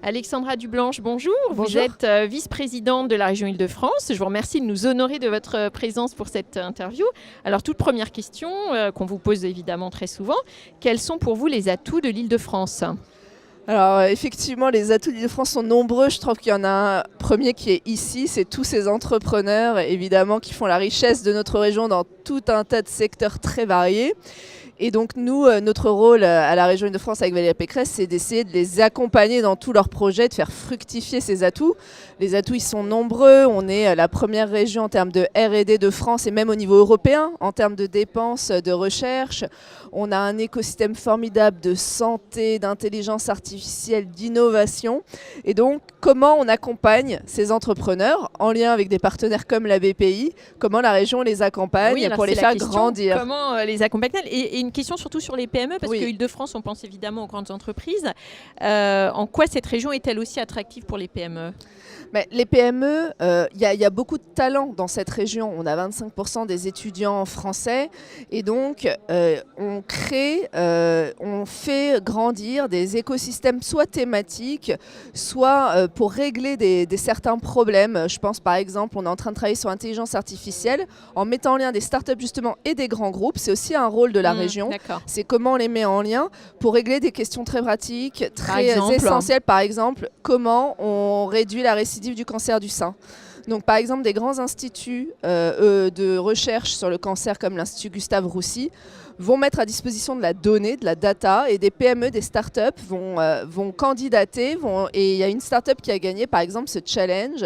Alexandra Dublanche, bonjour. Bonjour. Vous êtes vice-présidente de la région Île-de-France. Je vous remercie de nous honorer de votre présence pour cette interview. Alors, toute première question qu'on vous pose évidemment très souvent, quels sont pour vous les atouts de l'Île-de-France ? Alors effectivement, les atouts d'Île-de-France sont nombreux. Je trouve qu'il y en a un premier qui est ici, c'est tous ces entrepreneurs évidemment qui font la richesse de notre région dans tout un tas de secteurs très variés. Et donc nous, notre rôle à la région Île-de-France avec Valérie Pécresse, c'est d'essayer de les accompagner dans tous leurs projets, de faire fructifier ces atouts. Les atouts, ils sont nombreux. On est la première région en termes de R&D de France et même au niveau européen, en termes de dépenses de recherche. On a un écosystème formidable de santé, d'intelligence artificielle, d'innovation. Et donc, comment on accompagne ces entrepreneurs en lien avec des partenaires comme la BPI? Comment la région les accompagne pour les faire grandir? Comment les accompagner? Et une question surtout sur les PME, parce Oui. que Île-de-France, on pense évidemment aux grandes entreprises. En quoi cette région est-elle aussi attractive pour les PME? Mais les PME, il y a beaucoup de talent dans cette région. On a 25% des étudiants français et donc on crée, on fait grandir des écosystèmes soit thématiques, soit pour régler des certains problèmes. Je pense par exemple, on est en train de travailler sur l'intelligence artificielle en mettant en lien des startups justement et des grands groupes. C'est aussi un rôle de la région. C'est comment on les met en lien pour régler des questions très pratiques, très essentielles. Par exemple, comment on réduit la récidive du cancer du sein. Donc, par exemple, des grands instituts de recherche sur le cancer comme l'Institut Gustave Roussy vont mettre à disposition de la donnée, de la data, et des PME, des startups vont candidater. Et il y a une startup qui a gagné, par exemple, ce challenge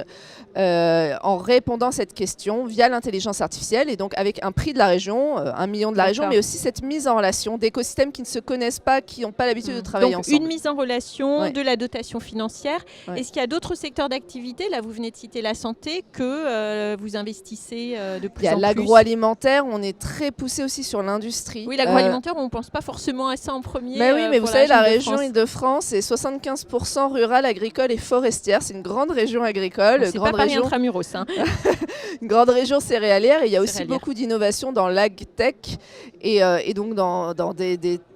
en répondant à cette question via l'intelligence artificielle, et donc avec un prix de la région, 1 million de la région, mais aussi cette mise en relation d'écosystèmes qui ne se connaissent pas, qui n'ont pas l'habitude de travailler donc, ensemble. Une mise en relation, de la dotation financière. Est-ce qu'il y a d'autres secteurs d'activité? Là, vous venez de citer la santé, que vous investissez de plus en plus. Il y a l'agroalimentaire, on est très poussé aussi sur l'industrie. Oui, l'agroalimentaire, on ne pense pas forcément à ça en premier. Mais oui, mais vous savez, la région Île-de-France est 75% rurale, agricole et forestière. C'est une grande région agricole. C'est pas Paris intramuros. Une grande région céréalière. Et il y a aussi beaucoup d'innovation dans l'agtech et donc dans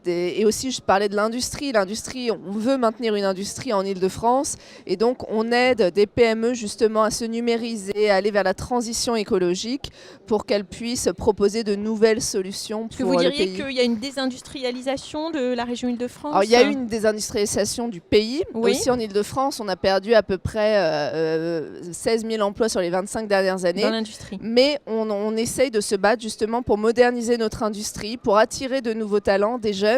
et aussi, je parlais de l'industrie. L'industrie, on veut maintenir une industrie en Île-de-France. Et donc, on aide des PME justement à se numériser, à aller vers la transition écologique pour qu'elles puissent proposer de nouvelles solutions pour le pays. Vous diriez qu'il y a une désindustrialisation de la région Île-de-France? Alors, il y a eu une désindustrialisation du pays. Oui. Aussi en Île-de-France, on a perdu à peu près 16 000 emplois sur les 25 dernières années. Dans l'industrie. Mais on essaye de se battre justement pour moderniser notre industrie, pour attirer de nouveaux talents, des jeunes,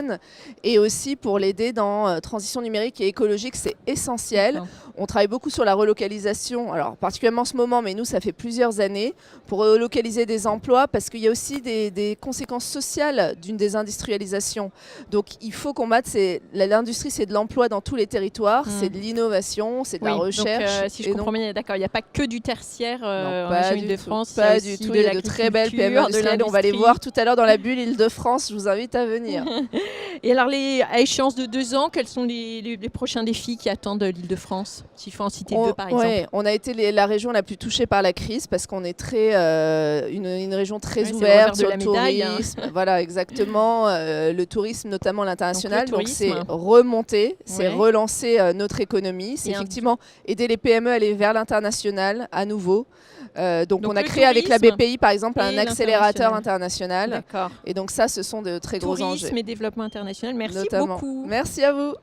et aussi pour l'aider dans transition numérique et écologique, c'est essentiel. On travaille beaucoup sur la relocalisation, alors particulièrement en ce moment, mais nous, ça fait plusieurs années, pour relocaliser des emplois, parce qu'il y a aussi des conséquences sociales d'une désindustrialisation. Donc il faut combattre, l'industrie, c'est de l'emploi dans tous les territoires, c'est de l'innovation, c'est de la recherche. Donc, si je comprends bien, d'accord, il n'y a pas que du tertiaire en région Île-de-France. Pas du tout, il y a de très belles PME industrielles, on va les voir tout à l'heure dans la bulle Île-de-France, je vous invite à venir. Et alors, à échéance de 2 ans, quels sont les prochains défis qui attendent l'Île-de-France? S'il faut en citer 2, par exemple. Oui, on a été la région la plus touchée par la crise parce qu'on est une région très ouverte sur le tourisme. Voilà, exactement. Le tourisme, notamment l'international. Donc, c'est remonter, c'est relancer notre économie. C'est effectivement aider les PME à aller vers l'international à nouveau. Donc on a créé avec la BPI, par exemple, un accélérateur international. Et donc ça, ce sont de très gros enjeux. Tourisme et développement international. Merci beaucoup. Merci à vous.